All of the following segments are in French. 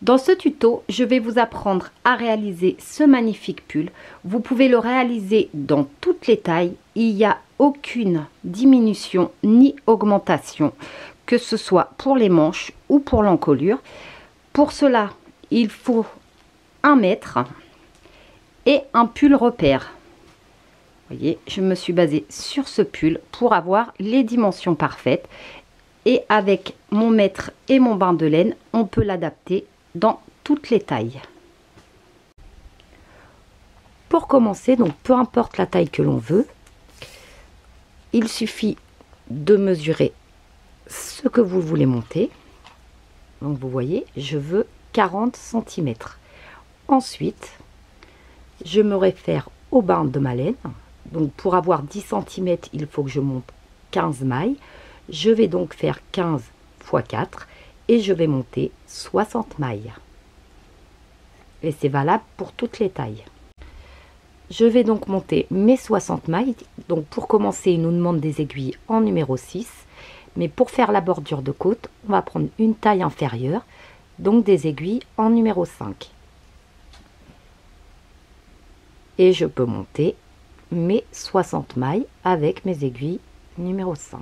Dans ce tuto, je vais vous apprendre à réaliser ce magnifique pull. Vous pouvez le réaliser dans toutes les tailles. Il n'y a aucune diminution ni augmentation, que ce soit pour les manches ou pour l'encolure. Pour cela, il faut 1 mètre et un pull repère. Vous voyez, je me suis basée sur ce pull pour avoir les dimensions parfaites. Et avec mon mètre et mon bain de laine, on peut l'adapter dans toutes les tailles. Pour commencer, donc peu importe la taille que l'on veut, il suffit de mesurer ce que vous voulez monter. Donc vous voyez, je veux 40 cm. Ensuite, je me réfère au bain de ma laine. Donc pour avoir 10 cm, il faut que je monte 15 mailles. Je vais donc faire 15 x 4 et je vais monter 60 mailles. Et c'est valable pour toutes les tailles. Je vais donc monter mes 60 mailles. Donc pour commencer, il nous demande des aiguilles en numéro 6. Mais pour faire la bordure de côte, on va prendre une taille inférieure, donc des aiguilles en numéro 5. Et je peux monter mes 60 mailles avec mes aiguilles numéro 5.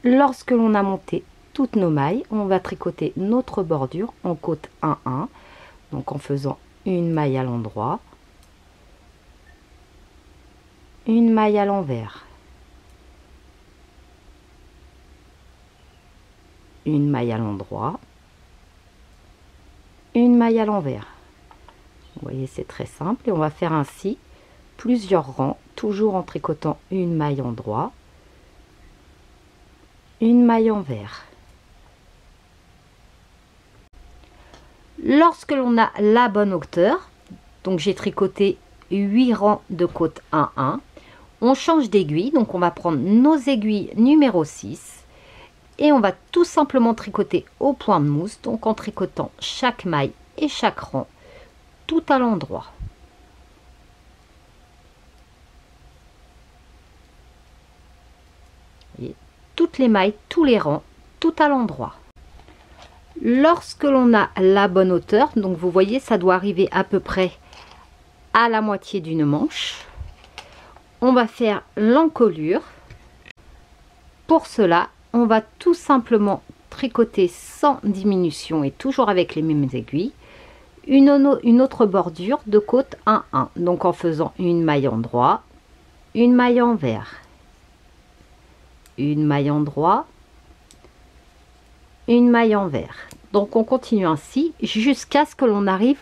Lorsque l'on a monté toutes nos mailles, on va tricoter notre bordure en côte 1-1, donc en faisant une maille à l'endroit, une maille à l'envers, une maille à l'endroit, une maille à l'envers. Vous voyez, c'est très simple et on va faire ainsi plusieurs rangs, toujours en tricotant une maille endroit, une maille envers. Lorsque l'on a la bonne hauteur, donc j'ai tricoté 8 rangs de côte 1-1, on change d'aiguille, donc on va prendre nos aiguilles numéro 6 et on va tout simplement tricoter au point de mousse, donc en tricotant chaque maille et chaque rang tout à l'endroit. Toutes les mailles, tous les rangs, tout à l'endroit. Lorsque l'on a la bonne hauteur, donc vous voyez, ça doit arriver à peu près à la moitié d'une manche, on va faire l'encolure. Pour cela, on va tout simplement tricoter sans diminution et toujours avec les mêmes aiguilles, une autre bordure de côte 1-1, donc en faisant une maille endroit, une maille envers, une maille endroit, une maille envers. Donc on continue ainsi jusqu'à ce que l'on arrive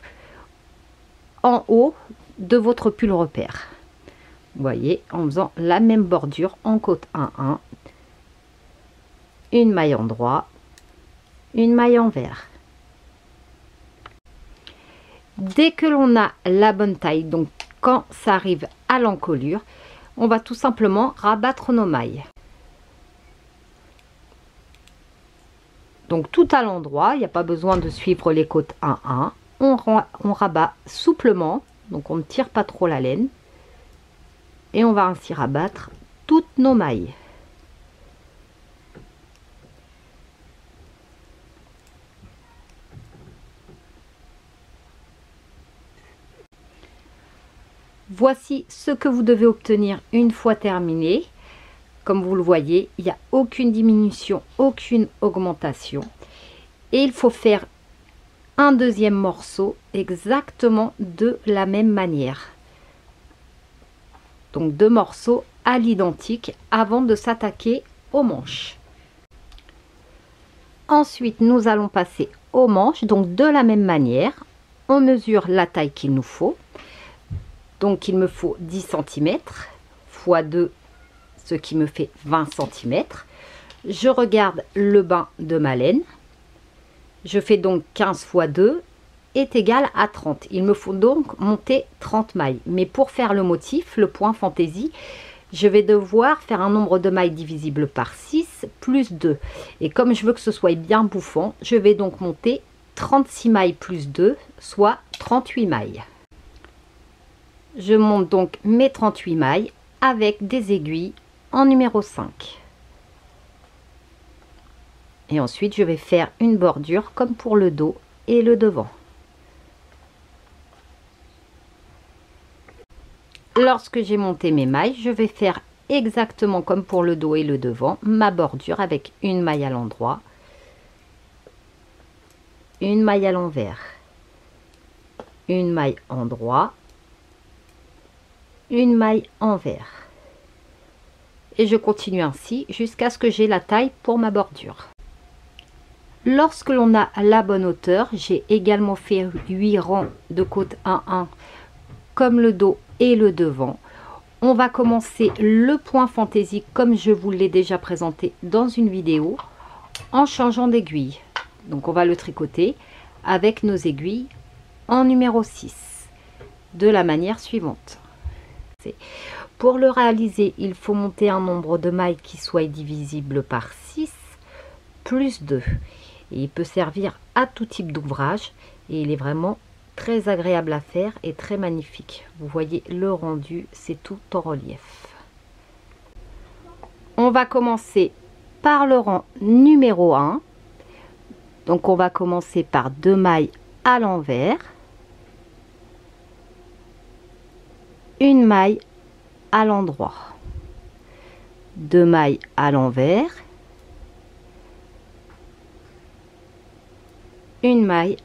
en haut de votre pull repère. Vous voyez, en faisant la même bordure en côte 1-1, une maille endroit, une maille envers. Dès que l'on a la bonne taille, donc quand ça arrive à l'encolure, on va tout simplement rabattre nos mailles. Donc tout à l'endroit, il n'y a pas besoin de suivre les côtes 1-1. On rabat souplement, donc on ne tire pas trop la laine. Et on va ainsi rabattre toutes nos mailles. Voici ce que vous devez obtenir une fois terminé. Comme vous le voyez, il n'y a aucune diminution, aucune augmentation. Et il faut faire un deuxième morceau exactement de la même manière. Donc 2 morceaux à l'identique avant de s'attaquer aux manches. Ensuite, nous allons passer aux manches. Donc de la même manière, on mesure la taille qu'il nous faut. Donc il me faut 10 cm x 2, ce qui me fait 20 cm. Je regarde le bain de ma laine. Je fais donc 15 x 2 est égal à 30. Il me faut donc monter 30 mailles. Mais pour faire le motif, le point fantaisie, je vais devoir faire un nombre de mailles divisible par 6 plus 2. Et comme je veux que ce soit bien bouffant, je vais donc monter 36 mailles plus 2, soit 38 mailles. Je monte donc mes 38 mailles avec des aiguilles en numéro 5. Et ensuite, je vais faire une bordure comme pour le dos et le devant. Lorsque j'ai monté mes mailles, je vais faire exactement comme pour le dos et le devant, ma bordure avec une maille à l'endroit, une maille à l'envers, une maille endroit, une maille envers. Et je continue ainsi jusqu'à ce que j'ai la taille pour ma bordure. Lorsque l'on a la bonne hauteur, j'ai également fait 8 rangs de côte 1-1 comme le dos et le devant. On va commencer le point fantaisie comme je vous l'ai déjà présenté dans une vidéo en changeant d'aiguille. Donc on va le tricoter avec nos aiguilles en numéro 6 de la manière suivante. Pour le réaliser, il faut monter un nombre de mailles qui soit divisible par 6 plus 2. Et il peut servir à tout type d'ouvrage et il est vraiment très agréable à faire et très magnifique. Vous voyez le rendu, c'est tout en relief. On va commencer par le rang numéro 1. Donc on va commencer par 2 mailles à l'envers, une maille à l'endroit, 2 mailles à l'envers, une maille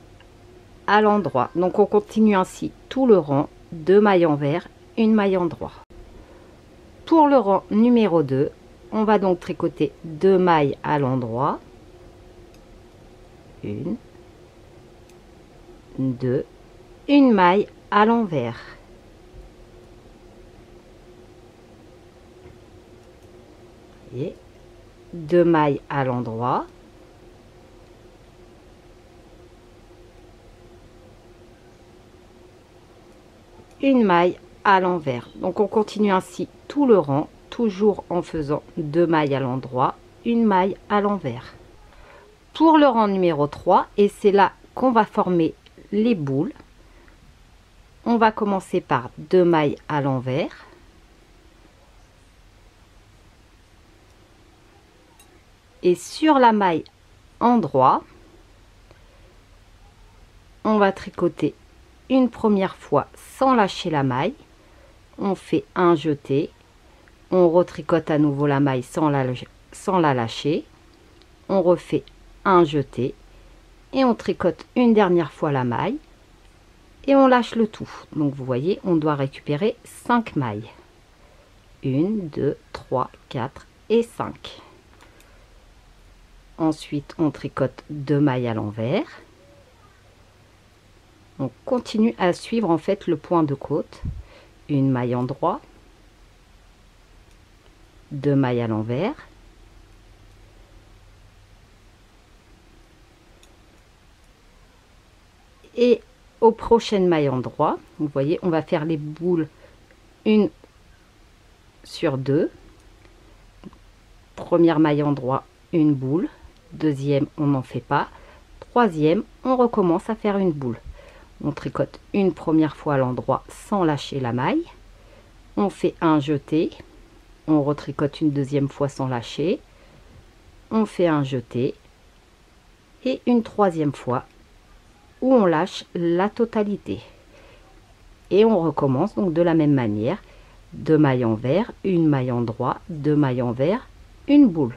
à l'endroit. Donc on continue ainsi tout le rang, 2 mailles envers, une maille endroit. Pour le rang numéro 2, on va donc tricoter 2 mailles à l'endroit, 1, 2, une maille à l'envers, et 2 mailles à l'endroit, une maille à l'envers. Donc on continue ainsi tout le rang, toujours en faisant 2 mailles à l'endroit, une maille à l'envers. Pour le rang numéro 3, et c'est là qu'on va former les boules, on va commencer par 2 mailles à l'envers, et sur la maille endroit, on va tricoter une première fois sans lâcher la maille, on fait un jeté, on retricote à nouveau la maille sans la lâcher, on refait un jeté et on tricote une dernière fois la maille et on lâche le tout. Donc vous voyez, on doit récupérer 5 mailles, 1, 2, 3, 4 et 5. Ensuite on tricote 2 mailles à l'envers. On continue à suivre en fait le point de côte, une maille endroit, 2 mailles à l'envers, et aux prochaines mailles endroit, vous voyez, on va faire les boules une sur 2, première maille endroit, une boule, deuxième on n'en fait pas, troisième on recommence à faire une boule. On tricote une première fois à l'endroit sans lâcher la maille, on fait un jeté, on retricote une deuxième fois sans lâcher, on fait un jeté et une troisième fois où on lâche la totalité et on recommence donc de la même manière, 2 mailles envers, une maille endroit, 2 mailles envers, une boule,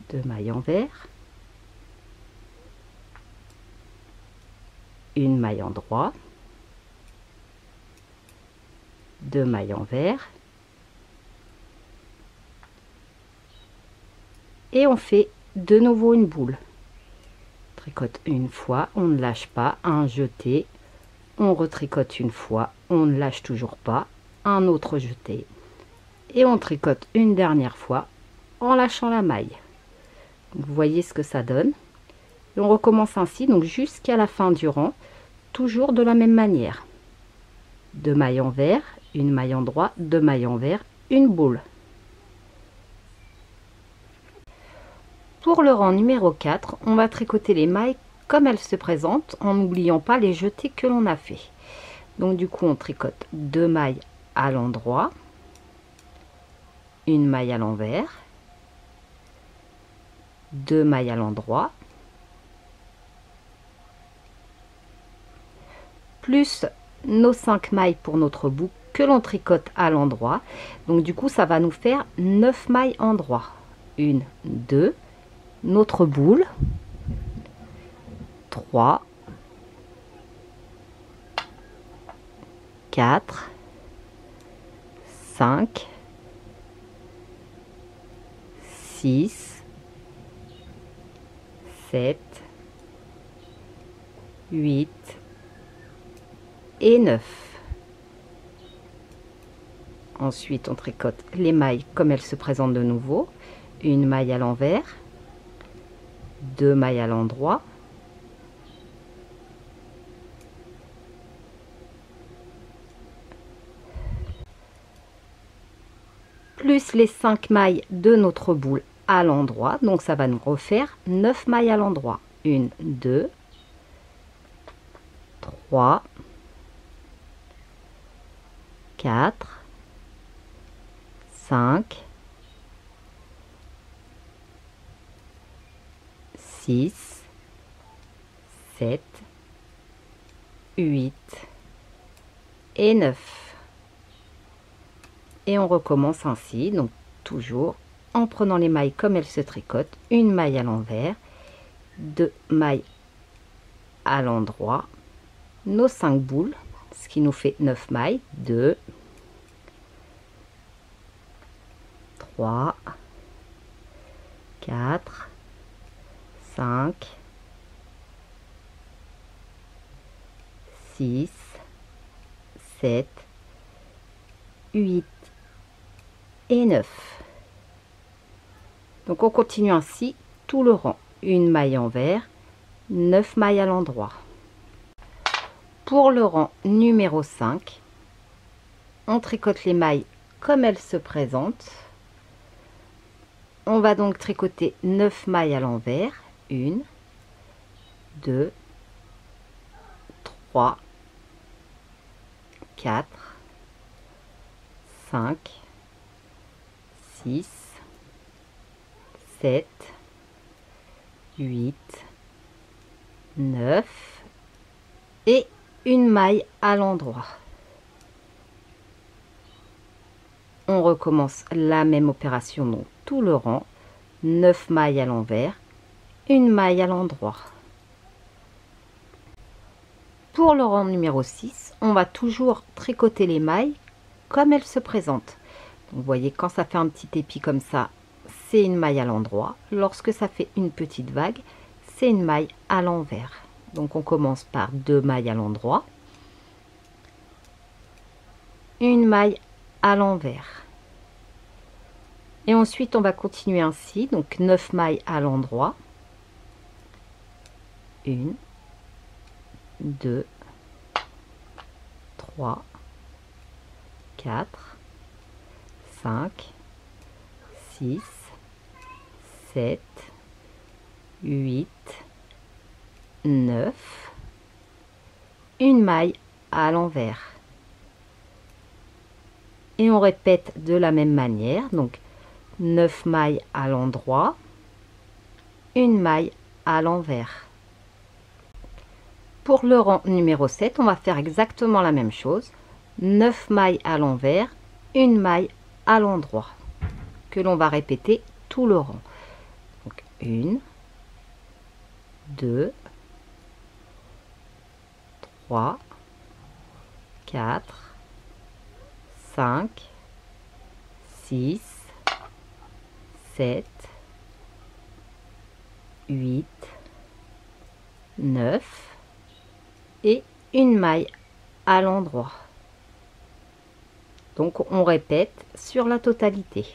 2 mailles envers, une maille endroit, 2 mailles envers et on fait de nouveau une boule. Tricote une fois, on ne lâche pas, un jeté, on retricote une fois, on ne lâche toujours pas, un autre jeté et on tricote une dernière fois en lâchant la maille. Vous voyez ce que ça donne. Et on recommence ainsi donc jusqu'à la fin du rang, toujours de la même manière. 2 mailles envers, une maille endroit, 2 mailles envers, une boule. Pour le rang numéro 4, on va tricoter les mailles comme elles se présentent en n'oubliant pas les jetés que l'on a fait. Donc du coup on tricote 2 mailles à l'endroit, une maille à l'envers, 2 mailles à l'endroit, plus nos 5 mailles pour notre boucle que l'on tricote à l'endroit. Donc du coup ça va nous faire 9 mailles endroit. 1, 2, notre boule, 3, 4, 5, 6, 7, 8 et 9. Ensuite, on tricote les mailles comme elles se présentent de nouveau. Une maille à l'envers, 2 mailles à l'endroit, plus les 5 mailles de notre boule à l'endroit. Donc ça va nous refaire 9 mailles à l'endroit. 1, 2, 3, 4, 5, 6, 7, 8 et 9. Et on recommence ainsi, donc toujours en prenant les mailles comme elles se tricotent, une maille à l'envers, 2 mailles à l'endroit, nos 5 boules, ce qui nous fait 9 mailles, 2, 3, 4, 5, 6, 7, 8 et 9. Donc on continue ainsi tout le rang. Une maille envers, 9 mailles à l'endroit. Pour le rang numéro 5, on tricote les mailles comme elles se présentent. On va donc tricoter 9 mailles à l'envers. 1, 2, 3, 4, 5, 6, 7, 8, 9 et une maille à l'endroit. On recommence la même opération, donc tout le rang, 9 mailles à l'envers, une maille à l'endroit. Pour le rang numéro 6, on va toujours tricoter les mailles comme elles se présentent. Donc, vous voyez, quand ça fait un petit épi comme ça, c'est une maille à l'endroit. Lorsque ça fait une petite vague, c'est une maille à l'envers. Donc on commence par 2 mailles à l'endroit, une maille à l'envers. Et ensuite on va continuer ainsi, donc 9 mailles à l'endroit. 1, 2, 3, 4, 5, 6, 7, 8, 9, une maille à l'envers. Et on répète de la même manière, donc 9 mailles à l'endroit, une maille à l'envers. Pour le rang numéro 7, on va faire exactement la même chose. 9 mailles à l'envers, une maille à l'endroit, que l'on va répéter tout le rang. Donc 1, 2, 3, 4, 5, 6, 7, 8, 9 et une maille à l'endroit. Donc on répète sur la totalité.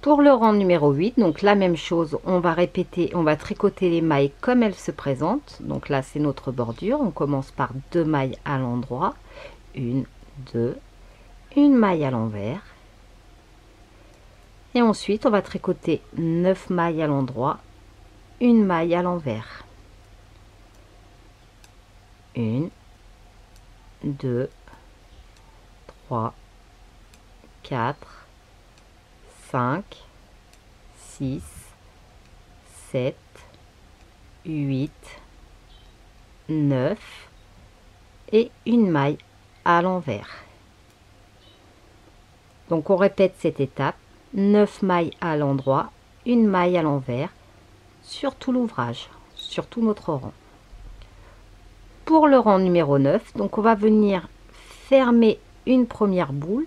Pour le rang numéro 8, donc la même chose, on va répéter, on va tricoter les mailles comme elles se présentent. Donc là c'est notre bordure, on commence par 2 mailles à l'endroit, 1, 2, une maille à l'envers. Et ensuite on va tricoter 9 mailles à l'endroit, une maille à l'envers. 1, 2, 3, 4, 5, 6, 7, 8, 9 et une maille à l'envers. Donc on répète cette étape, 9 mailles à l'endroit, une maille à l'envers sur tout l'ouvrage, sur tout notre rang. Pour le rang numéro 9, donc on va venir fermer une première boule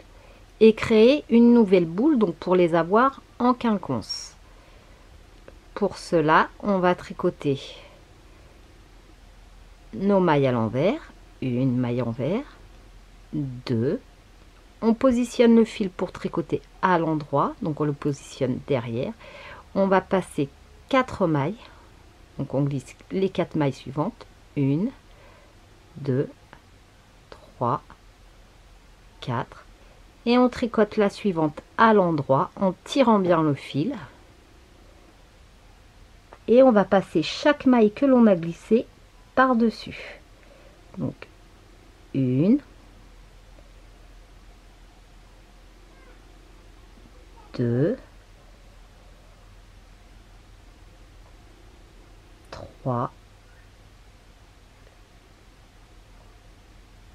et créer une nouvelle boule, donc pour les avoir en quinconce. Pour cela, on va tricoter nos mailles à l'envers, une maille envers, 2. On positionne le fil pour tricoter à l'endroit, donc on le positionne derrière. On va passer 4 mailles, donc on glisse les 4 mailles suivantes, 1, 2, 3, 4, et on tricote la suivante à l'endroit en tirant bien le fil. Et on va passer chaque maille que l'on a glissée par-dessus. Donc 1, 2, 3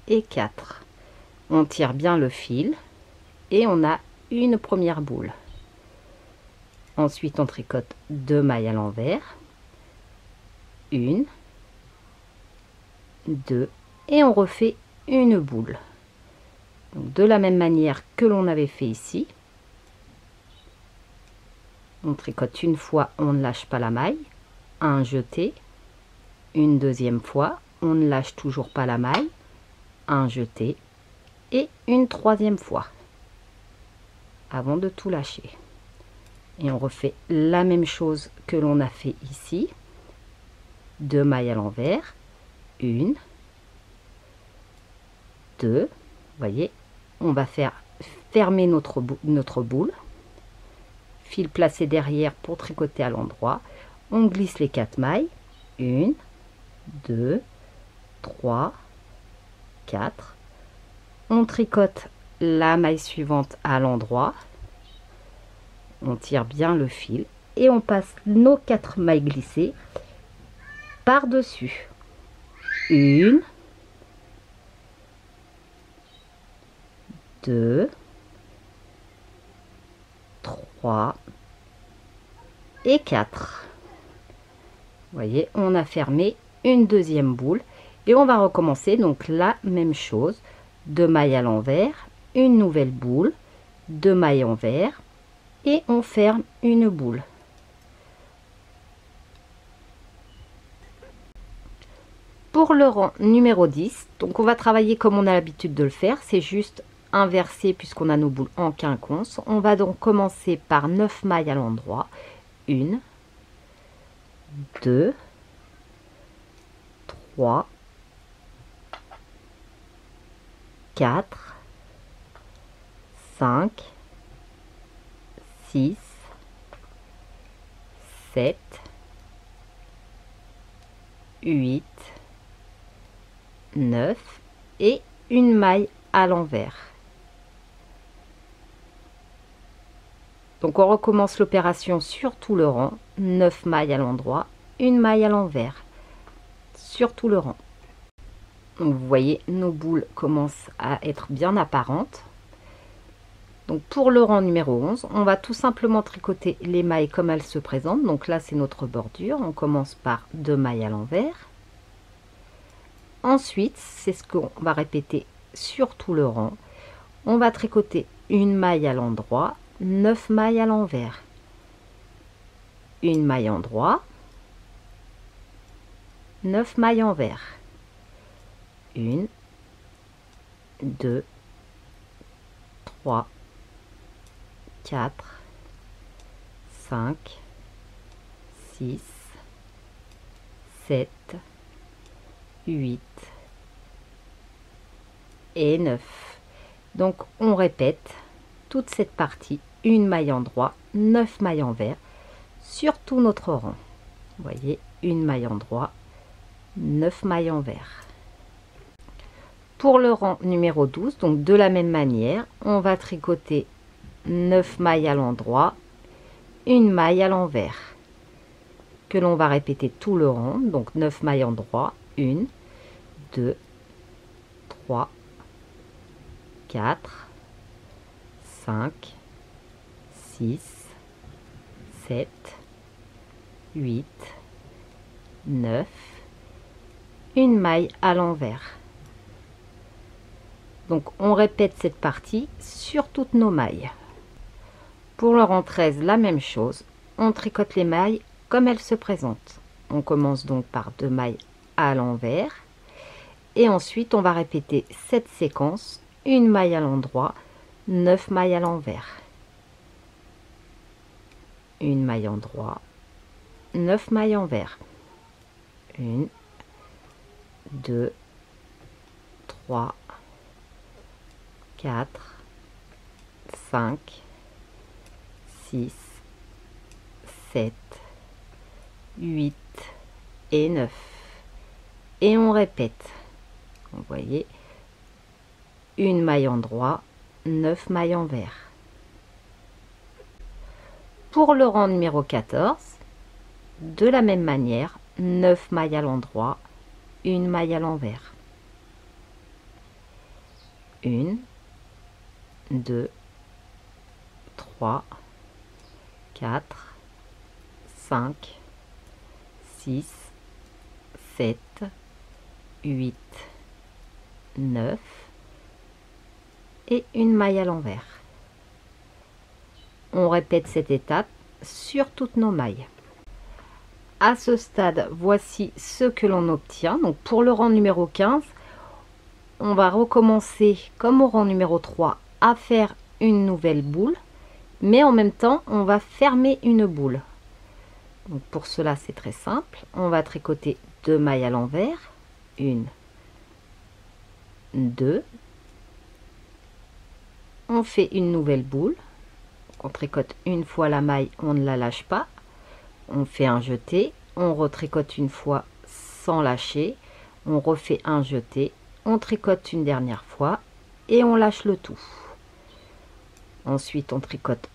et 4. On tire bien le fil et on a une première boule. Ensuite, on tricote 2 mailles à l'envers, 1, 2 et on refait une boule. Donc, de la même manière que l'on avait fait ici. On tricote une fois, on ne lâche pas la maille, un jeté, une deuxième fois, on ne lâche toujours pas la maille, un jeté et une troisième fois avant de tout lâcher. Et on refait la même chose que l'on a fait ici, 2 mailles à l'envers, 1, 2, vous voyez, on va faire fermer notre boule, fil placé derrière pour tricoter à l'endroit, on glisse les 4 mailles, 1, 2, 3, 4, on tricote la maille suivante à l'endroit, on tire bien le fil et on passe nos 4 mailles glissées par dessus, 1, 2, 3 et 4. Vous voyez, on a fermé une deuxième boule et on va recommencer donc la même chose, 2 mailles à l'envers, une nouvelle boule, 2 mailles envers et on ferme une boule. Pour le rang numéro 10, donc on va travailler comme on a l'habitude de le faire, c'est juste inversé puisqu'on a nos boules en quinconce. On va donc commencer par 9 mailles à l'endroit, 1, 2, 3, 4, 5, 6, 7, 8, 9 et une maille à l'envers. Donc on recommence l'opération sur tout le rang, 9 mailles à l'endroit, une maille à l'envers sur tout le rang. Donc vous voyez, nos boules commencent à être bien apparentes. Donc pour le rang numéro 11, on va tout simplement tricoter les mailles comme elles se présentent. Donc là c'est notre bordure, on commence par 2 mailles à l'envers. Ensuite, c'est ce qu'on va répéter sur tout le rang. On va tricoter une maille à l'endroit, 9 mailles à l'envers. Une maille endroit, 9 mailles envers. 1, 2, 3, 4, 5, 6, 7, 8 et 9. Donc on répète toute cette partie, une maille endroit, 9 mailles envers sur tout notre rang. Vous voyez, une maille endroit, 9 mailles envers. Pour le rang numéro 12, donc de la même manière, on va tricoter 9 mailles à l'endroit, une maille à l'envers, que l'on va répéter tout le rang, donc 9 mailles en droit, 1, 2, 3, 4, 5, 6, 7, 8, 9, une maille à l'envers. Donc on répète cette partie sur toutes nos mailles. Pour le rang 13, la même chose, on tricote les mailles comme elles se présentent. On commence donc par 2 mailles à l'envers et ensuite on va répéter cette séquence, une maille à l'endroit, 9 mailles à l'envers, une maille en droit, 9 mailles envers, 1, 2, 3, 4, 5, 6, 7, 8 et 9. Et on répète. Vous voyez, une maille en droit, 9 mailles envers. Pour le rang numéro 14, de la même manière, 9 mailles à l'endroit, une maille à l'envers. 1, 2, 3, 4, 5, 6, 7, 8, 9 et une maille à l'envers. On répète cette étape sur toutes nos mailles. À ce stade, voici ce que l'on obtient. Donc pour le rang numéro 15, on va recommencer comme au rang numéro 3 à faire une nouvelle boule, mais en même temps on va fermer une boule. Donc pour cela c'est très simple, on va tricoter 2 mailles à l'envers, 1, 2, on fait une nouvelle boule, on tricote une fois la maille, on ne la lâche pas, on fait un jeté, on retricote une fois sans lâcher, on refait un jeté, on tricote une dernière fois et on lâche le tout. Ensuite on tricote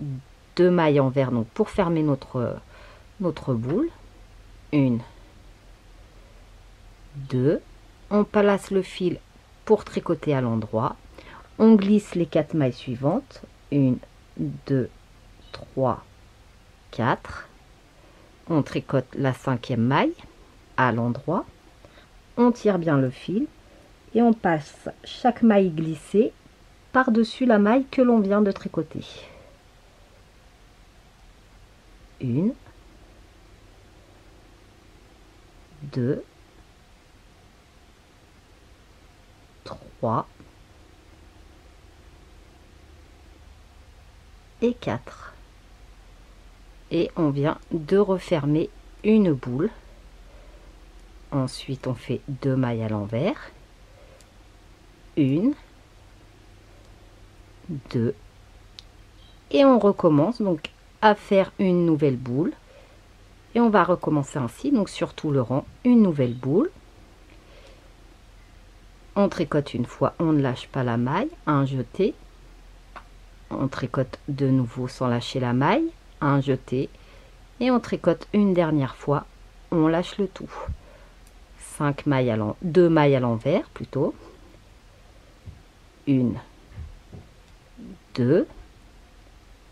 2 mailles envers donc pour fermer notre boule, 1, 2, on place le fil pour tricoter à l'endroit, on glisse les 4 mailles suivantes, 1, 2, 3, 4, on tricote la 5e maille à l'endroit, on tire bien le fil et on passe chaque maille glissée par-dessus la maille que l'on vient de tricoter. 1, 2, 3 et 4. Et on vient de refermer une boule. Ensuite on fait 2 mailles à l'envers, 1, 2 et on recommence donc à faire une nouvelle boule et on va recommencer ainsi donc sur tout le rang, une nouvelle boule, on tricote une fois, on ne lâche pas la maille, un jeté, on tricote de nouveau sans lâcher la maille, un jeté et on tricote une dernière fois, on lâche le tout. 5 mailles 2 mailles à l'envers plutôt, 1, 2,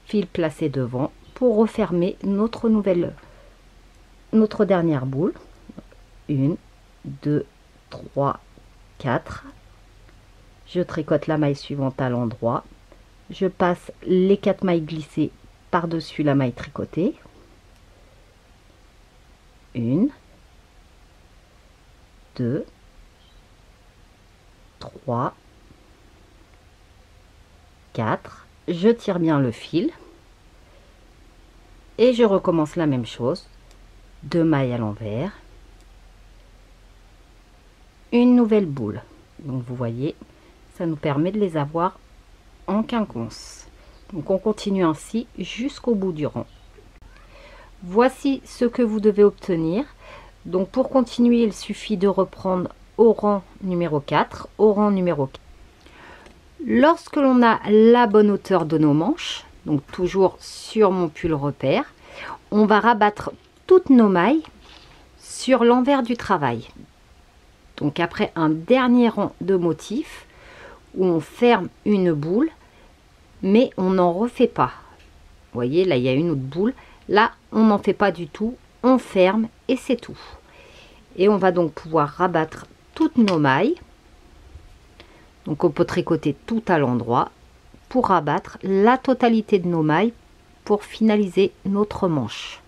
fil placé devant pour refermer notre dernière boule, 1, 2, 3, 4, je tricote la maille suivante à l'endroit, je passe les 4 mailles glissées par-dessus la maille tricotée, 1, 2, 3, 4, je tire bien le fil et je recommence la même chose, 2 mailles à l'envers, une nouvelle boule. Donc vous voyez, ça nous permet de les avoir en quinconce. Donc on continue ainsi jusqu'au bout du rang. Voici ce que vous devez obtenir. Donc pour continuer, il suffit de reprendre au rang numéro 4, au rang numéro 4. Lorsque l'on a la bonne hauteur de nos manches, donc toujours sur mon pull repère, on va rabattre toutes nos mailles sur l'envers du travail. Donc après un dernier rang de motifs où on ferme une boule, mais on n'en refait pas. Vous voyez, là il y a une autre boule. Là, on n'en fait pas du tout. On ferme et c'est tout. Et on va donc pouvoir rabattre toutes nos mailles. Donc on peut tricoter tout à l'endroit pour rabattre la totalité de nos mailles pour finaliser notre manche.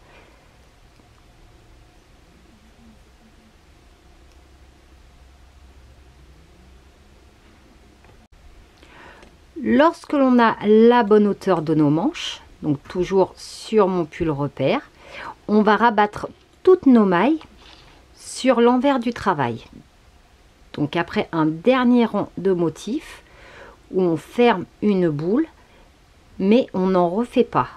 Lorsque l'on a la bonne hauteur de nos manches, donc toujours sur mon pull repère, on va rabattre toutes nos mailles sur l'envers du travail. Donc après un dernier rang de motifs où on ferme une boule, mais on n'en refait pas.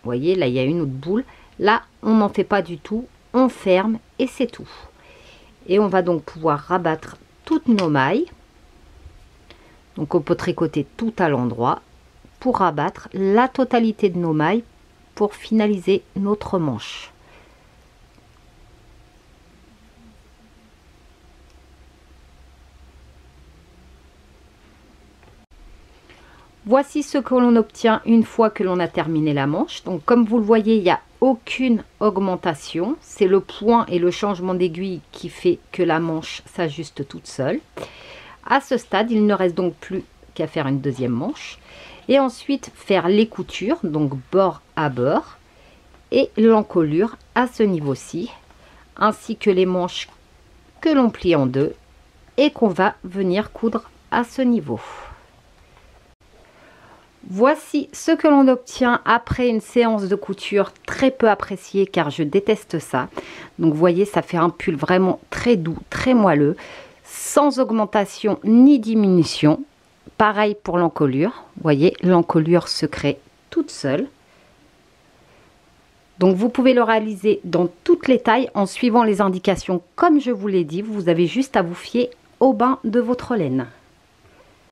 Vous voyez, là il y a une autre boule. Là, on n'en fait pas du tout. On ferme et c'est tout. Et on va donc pouvoir rabattre toutes nos mailles. Donc on peut tricoter tout à l'endroit pour rabattre la totalité de nos mailles pour finaliser notre manche. Voici ce que l'on obtient une fois que l'on a terminé la manche. Donc comme vous le voyez, il n'y a aucune augmentation. C'est le point et le changement d'aiguille qui fait que la manche s'ajuste toute seule. À ce stade, il ne reste donc plus qu'à faire une deuxième manche. Et ensuite faire les coutures, donc bord à bord. Et l'encolure à ce niveau-ci. Ainsi que les manches que l'on plie en deux. Et qu'on va venir coudre à ce niveau. Voici ce que l'on obtient après une séance de couture très peu appréciée car je déteste ça. Donc vous voyez, ça fait un pull vraiment très doux, très moelleux, sans augmentation ni diminution. Pareil pour l'encolure. Vous voyez, l'encolure se crée toute seule. Donc vous pouvez le réaliser dans toutes les tailles en suivant les indications comme je vous l'ai dit. Vous avez juste à vous fier au bain de votre laine.